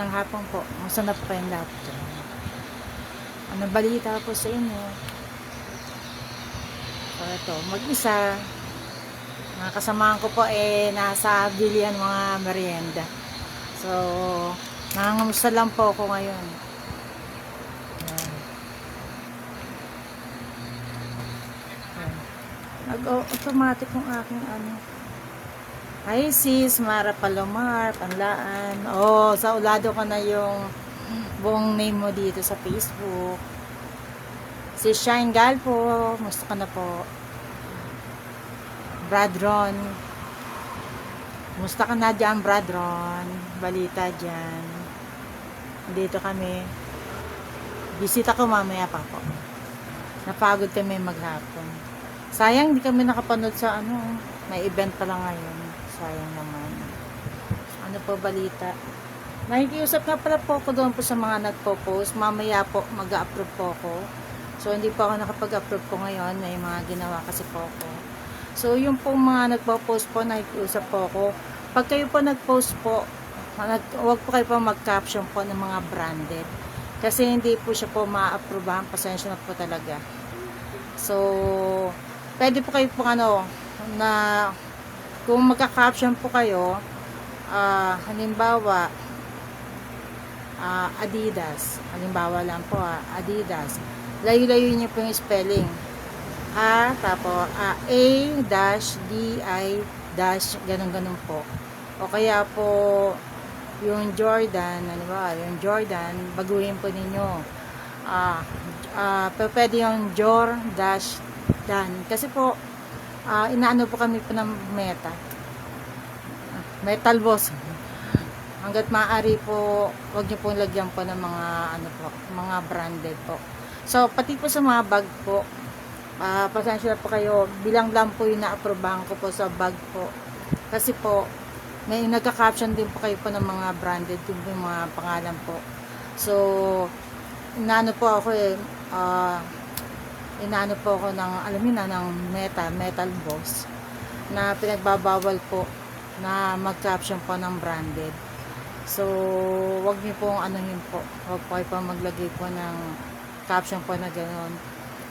Magandang hapon po. Musta na po kayong lahat dyan? Anong balita po sa inyo? So ito, mag-isa. Mga kasamahan ko po nasa bilihan mga merienda. So, nangangamusta lang po ako ngayon. Ayan. Ayan. Nag-automatic yung aking ano. Hi sis, Mara Palomar, Panlaan. Oh, sa ulado ko na yung buong name mo dito sa Facebook. Si Shine Galpo, musta ka na po? Brad Ron, musta ka na dyan, Brad Ron? Balita dyan. Dito kami. Bisita ko mamaya pa po. Napagod kami maghapon. Sayang, di kami nakapanood sa ano. May event pa lang ngayon. Sayang naman. Ano po balita? Nakikiusap nga pala po ako doon po sa mga nagpo-post. Mamaya po mag-a-approve po ako. So hindi po ako nakapag-approve po ngayon. May mga ginawa kasi po ako. So yung po mga nagpo-post po, nakikiusap po ako. Pag kayo po nag-post po, huwag po kayo po mag-caption po ng mga branded. Kasi hindi po siya po ma-approvehan. Pasensya na po talaga. So pwede po kayo po ano, na kung magka-caption po kayo, halimbawa, Adidas. Halimbawa lang po, Adidas. Layo-layo niyo po yung spelling. Tapos, A-D-I- ganun-ganun po. O kaya po, yung Jordan, ano ba, yung Jordan, baguhin po ninyo. Pwede yung Jor-Dan. Kasi po, inaano po kami po ng Metal Boss. Hanggat maaari po, wag niyo pong lagyan po ng mga ano po, mga branded po. So pati po sa mga bag po, pasensya po kayo, bilang lang po yung na-approvehan ko po sa bag po. Kasi po may nagka-caption din po kayo po ng mga branded, yung mga pangalan po. So inaano po ako inaano po ako ng, alam niyo na, ng Metal Boss, na pinagbabawal po na mag-caption po ng branded. So, wag niyo pong ano yun po. Wag po kayo pa maglagay po ng caption po na gano'n.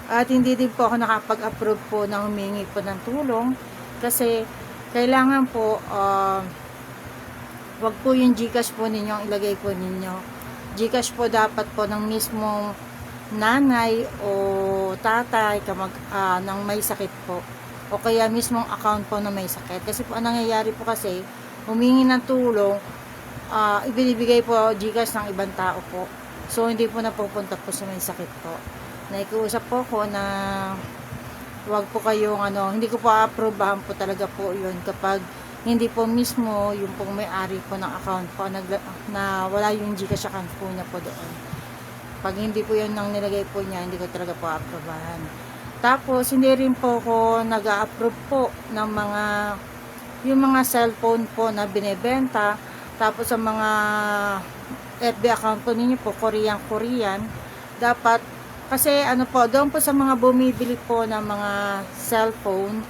At hindi din po ako nakapag-approve po na humingi po ng tulong. Kasi, kailangan po, wag po yung Gcash po ninyo ang ilagay po ninyo. Gcash po dapat po ng mismong nanay o tatay ng may sakit po. O kaya mismong account po na may sakit. Kasi po, ang nangyayari po kasi, humingi ng tulong, ibinibigay po Gcash ng ibang tao po. So, hindi po napupunta po sa may sakit po. Nakikiusap po ko na wag po kayong hindi ko po approvehan po talaga po yun kapag hindi po mismo yung pong may-ari po ng account po na wala yung Gcash account po niya po doon. Pag hindi po yun ang nilagay po niya, hindi ko talaga po approvehan. Tapos, hindi rin po ko nag-a-approve po ng yung mga cellphone po na binebenta. Tapos sa mga FB account po ninyo po, Korean, dapat, kasi po, doon po sa mga bumibili po ng mga cellphone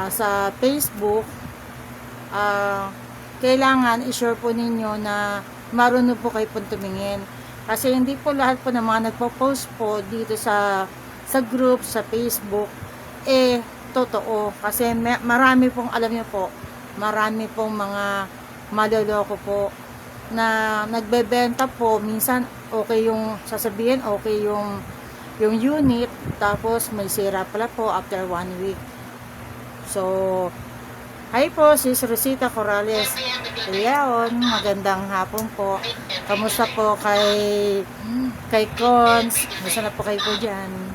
sa Facebook, kailangan i-share po ninyo na marunong po kayo po tumingin. Kasi hindi po lahat po ng mga nagpo-post po dito sa group, sa Facebook, totoo. Kasi marami pong, alam niyo po, marami pong mga maloloko po na nagbebenta po. Minsan okay yung sasabihin, okay yung unit, tapos may sira pala po after 1 week. So hi po, sis Rosita Corrales Leon, magandang hapon po. Kamusta po kay Cons? Kamusta na po kayo po dyan?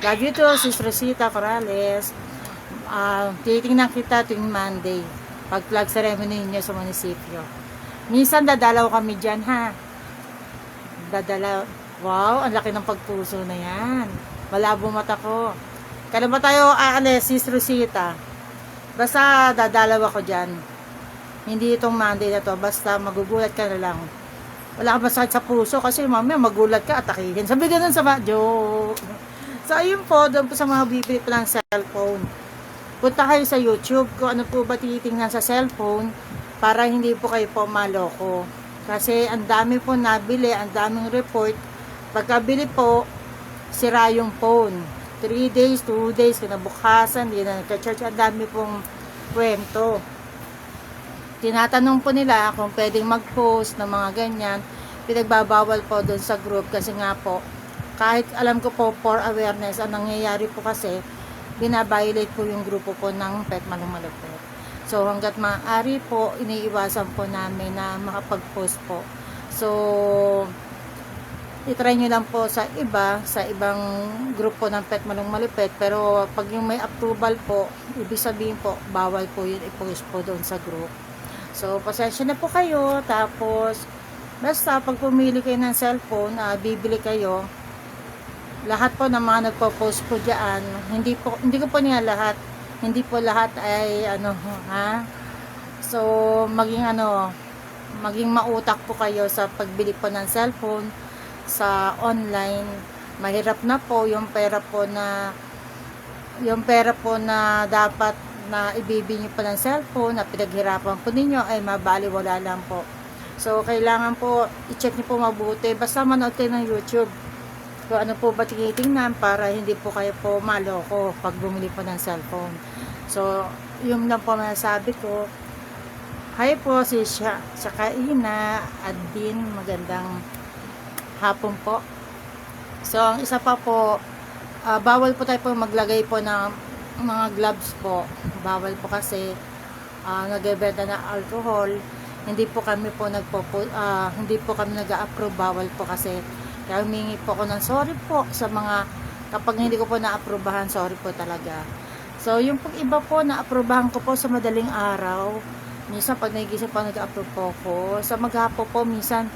Love you too, sis Rosita Corrales. Titingnan kita tuwing Monday pag flag ceremony niyo sa munisipyo. Minsan dadalaw kami dyan, ha? Dadalaw. Wow, ang laki ng pagpuso na yan. Malabo mata ko. Kailan ba tayo aalis, sis Rosita? Basta dadalaw ako dyan. Hindi itong Monday na to. Basta magugulat ka na lang. Wala ka masakit sa puso kasi mamaya magulat ka, atakihin. Sabi ganun sa joke. So ayun po, doon po sa mga bibili pa ng cellphone. Punta kayo sa YouTube kung ano po ba tinitingnan sa cellphone. para hindi po kayo po maloko. Kasi ang dami po nabili, ang daming report. Pagkabili po, sira yung phone. 3 days, 2 days, kinabukasan, hindi na nagka-charge. Ang dami pong kwento. Tinatanong po nila kung pwedeng mag-post ng mga ganyan. Pinagbabawal po doon sa group kasi nga po, kahit alam ko po for awareness, ang nangyayari po kasi, binabiolate po yung grupo po ng Pet Manong Malupit. So hanggat maaari po, iniiwasan po namin na makapag-post po. So, itry nyo lang po sa ibang grupo ng Pet Manong Malupit, pero pag yung may approval po, ibig sabihin po, bawal po yun i-post po doon sa group. So, pasensya na po kayo, tapos, basta pag pumili kayo ng cellphone, bibili kayo, lahat po ng mga nagpo-post po dyan, hindi ko po niya lahat, hindi po lahat ay, so, maging mautak po kayo sa pagbili po ng cellphone, sa online. Mahirap na po yung pera po na dapat na ibibili nyo po ng cellphone na pinaghirapan po ninyo ay mabaliwala lang po. So kailangan po i-check nyo po mabuti, basta manood kayo ng YouTube kung ano po ba tinitingnan para hindi po kayo po maloko pag bumili po ng cellphone. So yung lang po masasabi ko. Hi po, si Saka Ina Adin, magandang hapon po. So, ang isa pa po, bawal po tayo po maglagay po ng mga gloves po. Bawal po kasi nagbebenta na alcohol. Hindi po kami nag-approve, bawal po kasi. Kaya humingi po ako ng sorry po sa mga, kapag hindi ko po na-approvehan, sorry po talaga. So, yung pag iba po, na-approvehan ko po sa madaling araw. Minsan, pag nagigising po, nag-approve po ako. Sa maghapo po, minsan,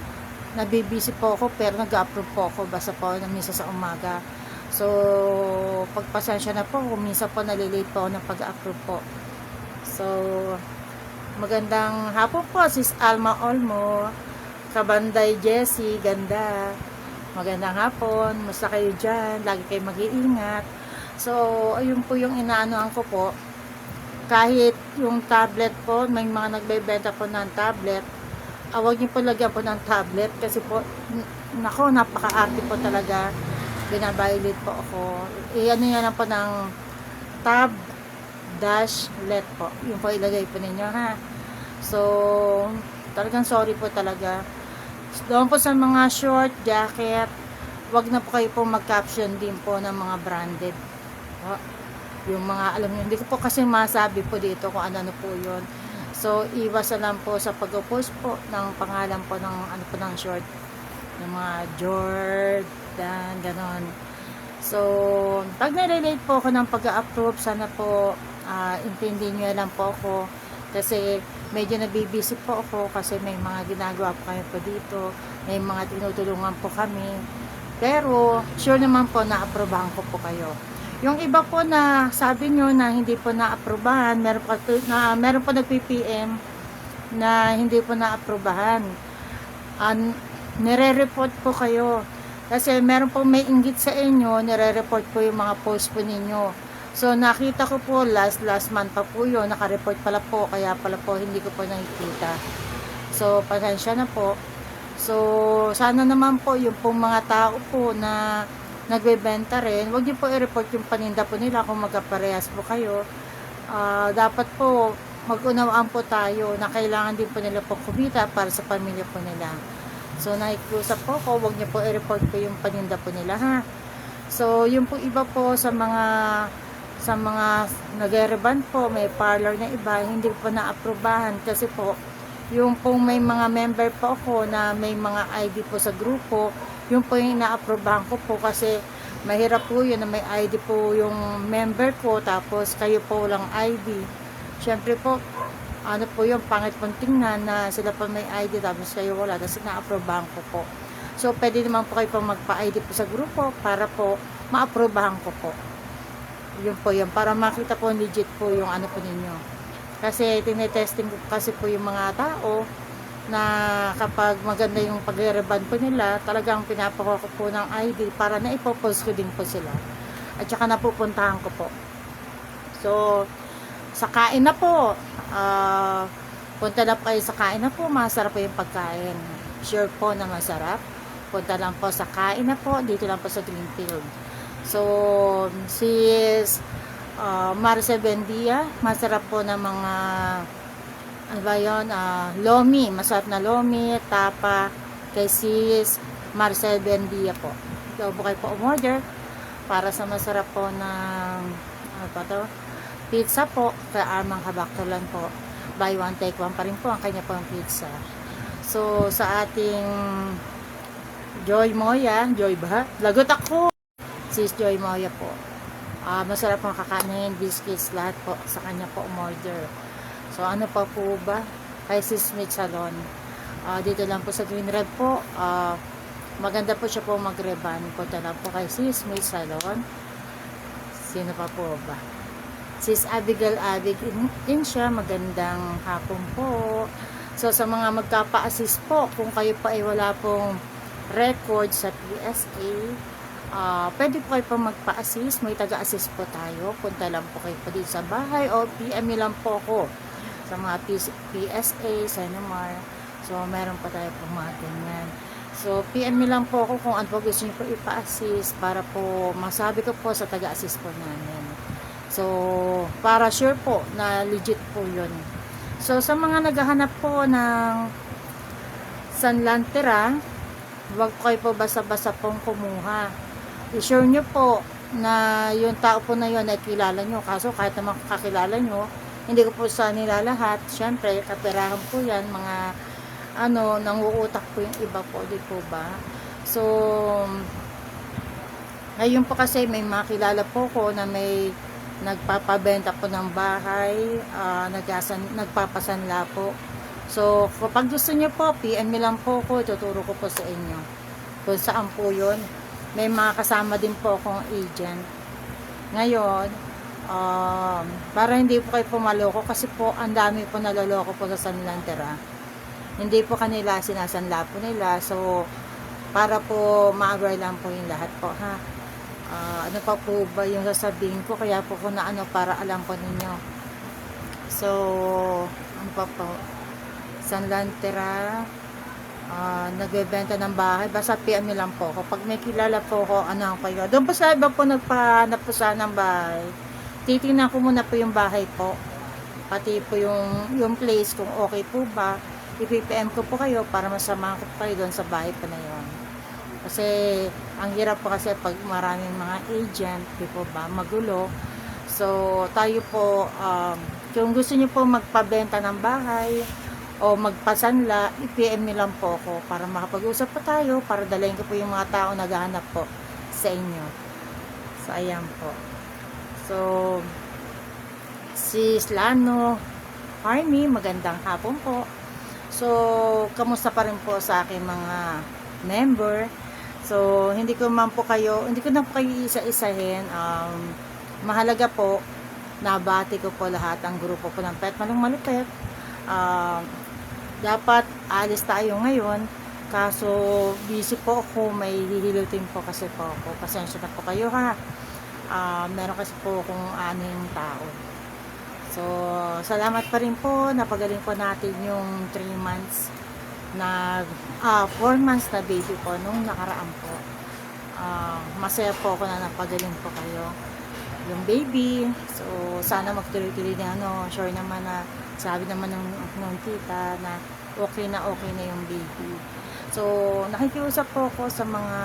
nabibisi po ako pero nag-approve po ako basta po na minsan sa umaga. So pagpasensya na po kung minsan po nalilate po ako ng pag-approve po. So magandang hapon po sis Alma Olmo, Kabanday Jessie, ganda, magandang hapon, musta kayo dyan, lagi kayo mag-iingat. So ayun po yung inaanoan ko po, kahit yung tablet po, may mga nagbebenta po ng tablet, huwag niyo po lagyan po ng tablet kasi po, nako, napaka-arte po talaga, binabiolate po ako. Ano yan lang po ng tab-let po, yung po ilagay po ninyo, ha. So talagang sorry po talaga. Doon po sa mga short, jacket, wag na po kayo po mag-caption din po ng mga branded yung mga, alam niyo, hindi ko po kasi masabi po dito kung ano po yun. So, iwasan lang po sa pag-post po ng pangalan po ng ng short. Yung mga Jordan, ganon. So, pag nare-relate po ako ng pag-approve, sana po intindihin nyo lang po ako. Kasi medyo nabibisi po ako kasi may mga ginagawa po kami po dito. May mga tinutulungan po kami. Pero, sure naman po na aprobahan ko po kayo. Yung iba po na sabi nyo na hindi po na-aprobahan, meron po nag-PPM na hindi po na-aprobahan. Nire-report po kayo. Kasi meron po may inggit sa inyo, nire-report po yung mga post po ninyo. So, nakita ko po last month pa po yun, naka-report pala po, kaya pala po hindi ko po nakikita. So, pasensya na po. So, sana naman po yung pong mga tao po na nagbebenta rin, huwag niyo po i-report yung paninda po nila kung magkaparehas po kayo. Dapat po mag-unawaan po tayo na kailangan din po nila po kumita para sa pamilya po nila. So nakikiusap po ko, huwag niyo po i-report po yung paninda po nila, ha. So yung po iba po sa mga nagre-reban po, may parlor na iba, hindi po na-aprobahan kasi po yung pong may mga member po ako na may mga ID po sa grupo, yung po yung ina-aprobahan ko po kasi mahirap po yun na may ID po yung member ko tapos kayo po lang ID. Syempre po, ano po yung pangit pong tingnan na sila pa may ID tapos kayo wala, tapos ina-aprobahan ko po. So pwede naman po kayo po magpa-ID po sa grupo para po ma-aprobahan ko po. Yun po yun, para makita po legit po yung ano po ninyo. Kasi tinetesting ko kasi po yung mga tao na kapag maganda yung pag-reban po nila, talagang pinapakuha ko po ng ID para na ipopost ko din po sila. At saka napupuntahan ko po. So, sa kain na po, Punta lang kayo sa Kain na po, masarap po yung pagkain. Sure po na masarap. Punta lang po sa Kain na po, dito lang po sa Greenfield. So, sis Marcel Bendia, masarap po na mga ano ba yun, lomi, masarap na lomi, tapa, kay sis Marcel Bendia po. So, bukay po umorder para sa masarap po ng ano pa to, pizza po, kay Armang Habaktulan po. Buy one, take one pa rin po ang kanya pong pizza. So, sa ating Joy Moya, Joy ba? Lagot ako! Sis Joy Moya po. Masarap pong kakanin, biscuits, lahat po sa kanya po umorder. So, ano pa po ba? Kay Sis Smith Salon. Dito lang po sa Green Red po. Maganda po siya po magreban. Punta lang po kay Sis Smith Salon. Sino pa po ba? Sis Abigail Abig din siya. Magandang hapon po. So, sa mga magkapa-assist po, kung kayo pa ay wala pong record sa PSA, pwede po kayo pa magpa-assist. May taga-assist po tayo. Punta lang po kayo po dito sa bahay o PM lang po ako sa mga PSA, Senomar. So, meron pa tayo po mga ganyan. So, PM lang po ako kung ano po gusto niyo po ipa-assist para po masabi ko po sa taga-assist po namin. So, para sure po na legit po yun. So, sa mga naghahanap po ng sanlantera, huwag kayo po basta-basta pong kumuha. I-sure nyo po na yung tao po na yun ay kilala nyo. Kaso kahit naman kakilala nyo, hindi ko po sa nila lahat. Siyempre, kaperahan po yan. Mga nanguutak po yung iba po. Di po ba? So, ngayon po kasi may makilala po ko na may nagpapabenta po ng bahay, nagpapasanla po. So, kapag gusto nyo po, PM me lang po ko, tuturo ko po sa inyo kung saan po yun. May mga kasama din po akong agent. Ngayon, para hindi po kayo pumaloko, kasi po, ang dami po naloloko po sa sanlantera. Hindi po kanila, sinasanla po nila. So, para po ma-aware lang po yung lahat po, ha. Ano pa po ba yung sasabihin ko? Kaya po ko na para alam po ninyo. So, ano pa po? Sanlantera, nagbebenta ng bahay, basta PM lang po. Kapag may kilala po ko, kayo. Doon po sa iba po nagpahanap po sana ng bahay. Titingnan ko muna po yung bahay po. Pati po yung place, kung okay po ba. I-PM ko po kayo para masama ko po kayo doon sa bahay po na yun. Kasi, ang hirap po kasi pag maraming mga agent, di po ba, magulo. So, tayo po, kung gusto niyo po magpabenta ng bahay, o magpasanla, i-PM niyo lang po ako para makapag-usap po tayo, para dalayin ko po yung mga tao naghahanap po sa inyo. So, ayan po. So, si Slano Army, magandang hapon po. So, kamusta pa rin po sa aking mga member. So, hindi ko na po kayo isa-isahin. Mahalaga po, nabati ko po lahat ang grupo po ng Pet Manong Malupet. Dapat alis tayo ngayon, kaso busy po ako, may hihilutin po kasi po ako. Pasensya na po kayo, ha. Meron kasi po akong 6 tao. So, salamat pa rin po, napagaling po natin yung 3 months na 4 months na baby po nung nakaraan po. Masaya po ako na napagaling po kayo yung baby. So, sana magtuloy-tuloy na sure naman na sabi naman ng tita na okay na yung baby. So, nakikiusap po ako sa mga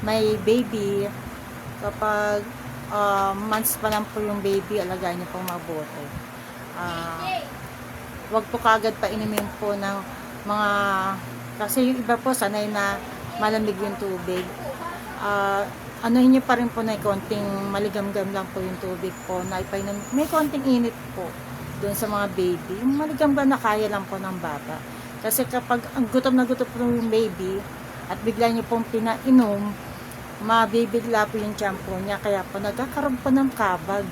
may baby. Kapag months pa lang po yung baby, alagaan niyo pong mabuti. Wag po kagad painumin po ng mga, kasi yung iba po sanay na malamig yung tubig. Anuhin niyo pa rin po na konting maligam-gam lang po yung tubig po na ipainom. May konting init po doon sa mga baby. Yung maligam-gam na kaya lang po ng bata. Kasi kapag ang gutom na gutom po yung baby at bigla niyo pong pinainom, mabibigla po yung tiyan po niya. Kaya po nagkakaroon po ng kabag.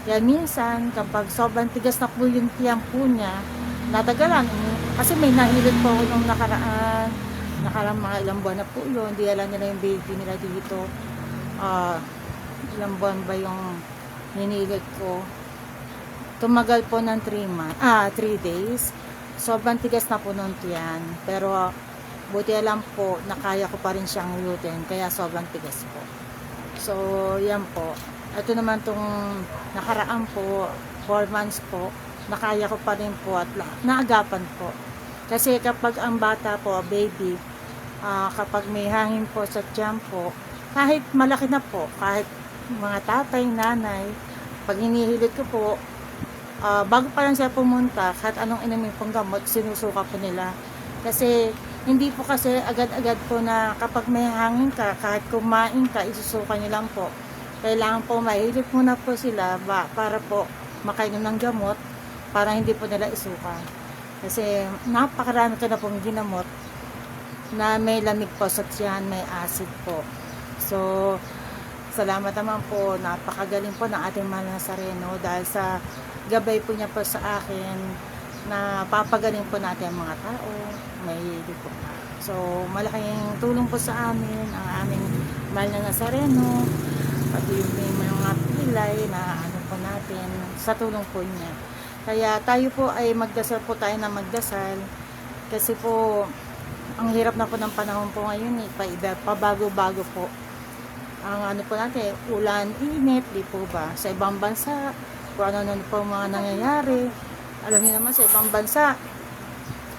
Kaya minsan kapag sobrang tigas na po yung tiyan po niya, natagalan. Kasi may nahilot po ako nung nakaraan mga ilang buwan na po yun. Hindi alam nila yung baby nila dito. Ilang buwan ba yung hinilig ko. tumagal po ng 3 days. Sobrang tigas na po nung tiyan. Pero buti alam po na kaya ko pa rin siyang lutin. Kaya sobrang tigas po. So, yan po. Ito naman tong nakaraan po, 4 months po, nakaya ko pa rin po at naagapan po. Kasi kapag ang bata po, baby, kapag may hangin po sa tiyan po, kahit malaki na po, kahit mga tatay, nanay, pag hinihilit ko po, bago pa lang siya pumunta, kahit anong inumin pong gamot, sinusuka po nila. Kasi, hindi po kasi agad-agad po na kapag may hangin ka, kahit kumain ka, isusuka nyo lang po. Kailangan po mahilip muna po sila para po makainom ng gamot para hindi po nila isuka. Kasi napakarami ko na pong ginamot na may lamig po sa tiyan, may acid po. So, salamat naman po, napakagaling po ng ating mahal na Nazareno dahil sa gabay po niya po sa akin na papagaling po natin ang mga tao, may hindi po. So, malaking tulong po sa amin ang aming mahal na Nazareno, pati yung may mga pilay na ano po natin sa tulong po niya. Kaya tayo po ay magdasal po tayo na magdasal kasi po ang hirap na po ng panahon po ngayon pabago-bago po ang ano po natin, ulan, init, di po ba sa ibang bansa kung ano po mga nangyayari. Alam niyo naman sa ibang bansa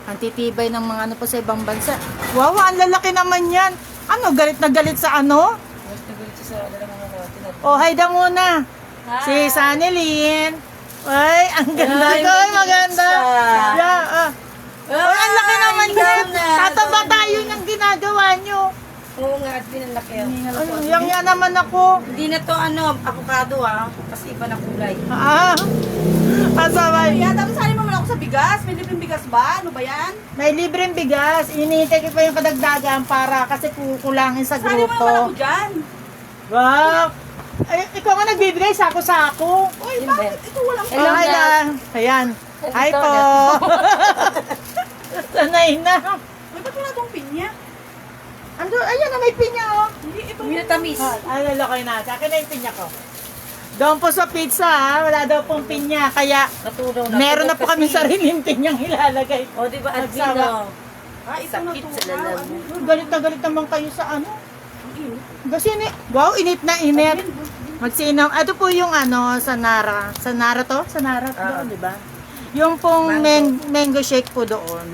ang titibay ng mga ano po sa ibang bansa. Wow, ang lalaki naman yan. Ano, galit na galit sa ano? Galit na galit siya sa mga Oh, hi da muna. Hi. Si Sanilyn. Ay, ang ganda ko. Maganda. Yeah, oh, ang laki naman yan. Tataba tayo ng ginagawa nyo. Oo nga, at pinalaki. Yung yan naman ako. Hindi na to avocado kasi iba na kulay. Pasaway. Kaya tapos sali mo man ako sa bigas. May libreng bigas ba? Ano ba yan? May libreng bigas. Inihintay ko pa yung kadagdagan para kasi kukulangin sa Sali mo grupo. naman ako dyan. Wow. Ay, ikaw nga nagbibigay, sako-sako. Uy, bakit ito walang Hello, ayan. Hi po. Sanay na. Uy, ba't wala tong pinya? Ando, ayan na may pinya oh. Hindi, ito yung tamis. Ay, lalakay na. Sa akin na yung pinya ko. Doon po sa pizza wala daw pong pinya. Kaya Natulaw na. meron na po kami sariling pinyang ilalagay. O, di ba, Nagsawa. Ito sakit sa lalam. Galit na galit naman kayo sa ano. Kasi wow, init na init. Magsinam. Ito po yung ano, Sanara. Sanara to? Sanara doon, di ba? Yung pong mango shake po doon.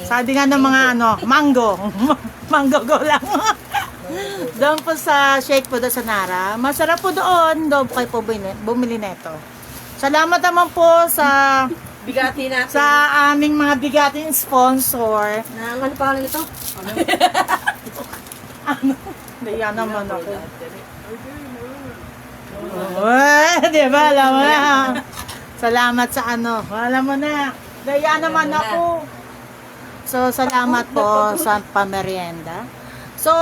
Sabi nga ng mga ano, mango. Mango go lang. Doon po sa shake po doon sa Nara. Masarap po doon. Doon po kayo po bumili neto. Salamat naman po sa Bigati natin. sa aming mga bigating sponsor. Ano pa nito? Ano? Diyan naman ako. Di ba? Alam mo na. Salamat sa ano. Alam mo na. Diyan naman ako. So, salamat po sa pamerienda. So,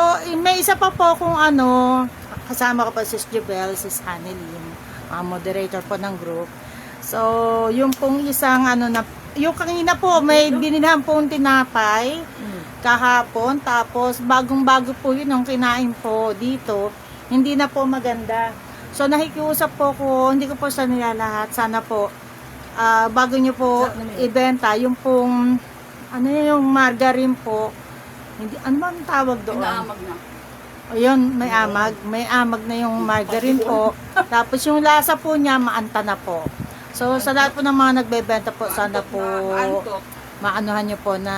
may isa pa po kung ano, kasama ko pa si Jubel, si Hanelin, moderator po ng group. So, yung pong isang ano na, yung kanina po, may binilhan pong tinapay kahapon, tapos bagong-bago po yun yung kinain po dito, hindi na po maganda. So, nakikiusap po ko, hindi ko po sa nilalahat, sana po, bago nyo po ibenta, yung pong, ano yung margarine po, hindi, ano ba ang tawag doon? Inaamag na. Ayun, may amag. May amag na yung margarine po. Tapos yung lasa po niya, maanta na po. So, sa lahat po ng mga nagbebenta po, sana po maanuhan nyo po na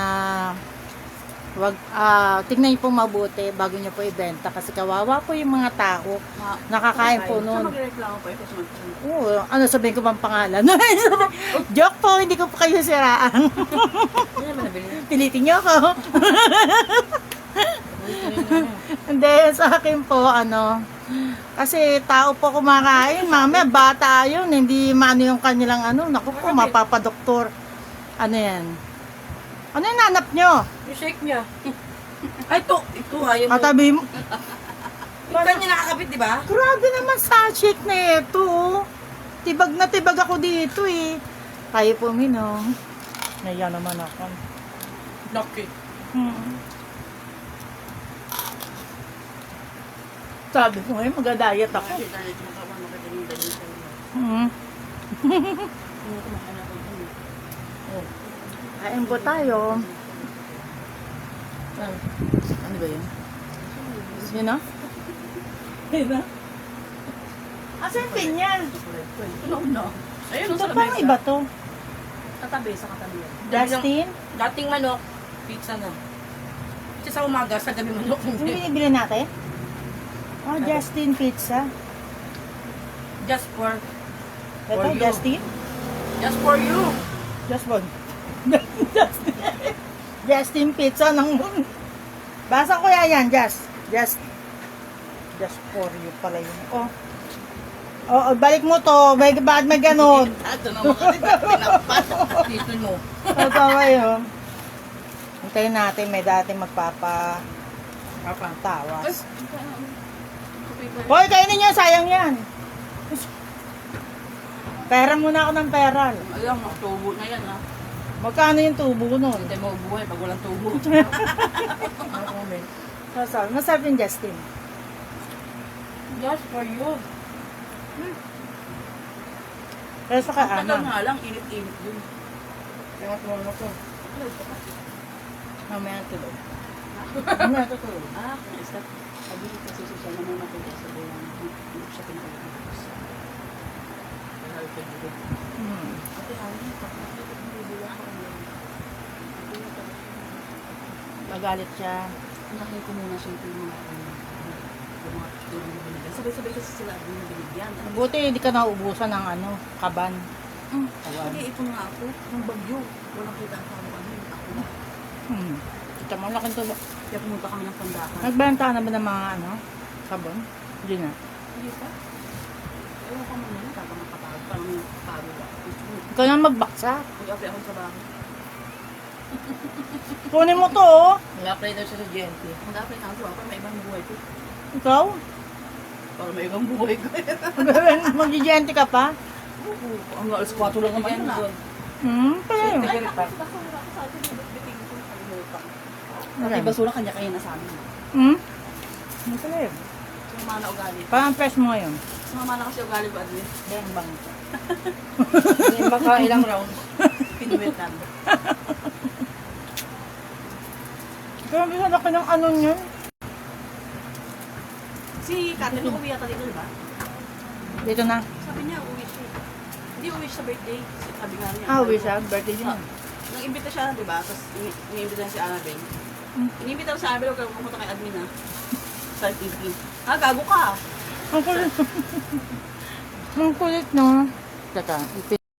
wag, tingnan nyo po mabuti bago nyo po ibenta. Kasi kawawa po yung mga tao. Nakakain po nun. Magreklamo pa ito. Oo, ano sabihin ko bang pangalan? Joke po, hindi ko po kayo siraan. Pilitin nyo ako. Hindi, sa akin po, ano, kasi tao po kumakain, mamaya bata yun, hindi maano yung kanilang ano, naku po, mapapadoktor. Ano yan? Ano yung nanap nyo? Yung shake niya. Ay, ito ayaw mo. Katabi mo. Yung kanya nakakapit, di ba? Grabe naman sa shake na ito, oh. Tibag na tibag ako dito, eh. Tayo po, Minong. Naya naman ako. Lucky. Sabi ko ngayon, mag-diet ako. Kumain ako dun. Oh. Kain po tayo. Ano ba yun? Yun na? Yun na? Asan yung pinya? Tulog na. Ayun, Ito pang iba to. Katabi, sa katabi. Justin? Dating manok, pizza na. Pizza sa umaga, sa gabi manok. Yung binibili natin? Oh, Justin Pizza. Just for Ito, you. Justin? Just for you. Just one. Justin. Justin Pizza ng... Basa ko yan, Just for you pala yun. Oh. Oh, balik mo to. Bakit may ganun? Ito naman kasi tinapat. Dito mo. Tatawa yun. Hintayin natin, may dati magpapatawas. Hoy, kainin niyo, sayang yan. Pera muna ako ng pera. Alam mo, tubo na yan ha. Magkano yung tubo nun? Hindi mo buhay pag walang tubo. Masarap yung Justin. Just for you. Pero sa Tagal kaana. nga lang, init-init yun. Kaya tumawa ko. Mamaya tulog. Mamaya tutulog. Ah, isa. Sabi ko kasi siya naman matuloy sa buwan. Hindi siya pinag-alagos. Ate, Magalit siya. nakay ko muna siya yung mga tulong na binigyan. Sabay-sabay kasi sila yung binigyan. Buti hindi ka naubusan ng kaban. Hindi, ito nga ako. Yung bagyo. Walang kita ang ano. Ako na. Kita mo, laking tubo. Kaya pumunta kami ng Pandakan. Nagbenta na ba ng mga sabon? Hindi na. Hindi pa. Ewan ko muna yun. Kaka makapagod. Parang may pagod ako. Ikaw na magbaksa. Mag-apply ako sa bahay. Kunin mo to, oh. Mag-apply daw siya sa GNT. Mag-apply na ako. Para may ibang buhay ko. Ikaw? Para may ibang buhay ko. Mag-gigente ka pa? Ang alas 4 lang naman yun na. Pala yun. Pati basura kanya-kanya na sa amin. Pala yun. Sumama na ugali. Parang fresh mo ngayon. Sumama na kasi ugali ko, Adlin. Bang bang. Baka ilang rounds. Pinuwit namin. Pero bisa laki ng niyan. Si Catherine, uuwi yata dito, di ba? Dito na. Sabi niya, uuwi siya. Hindi uuwi siya sa birthday. Sabi nga niya. Uwi siya. Birthday din. Nang-imbita siya, di ba? Tapos ini-imbita si Annabelle. Ini-imbita si Annabelle, huwag pumunta kay admin ha. Sa TV. Ah, gago ka. Ang kulit. Ang kulit, no? Teka,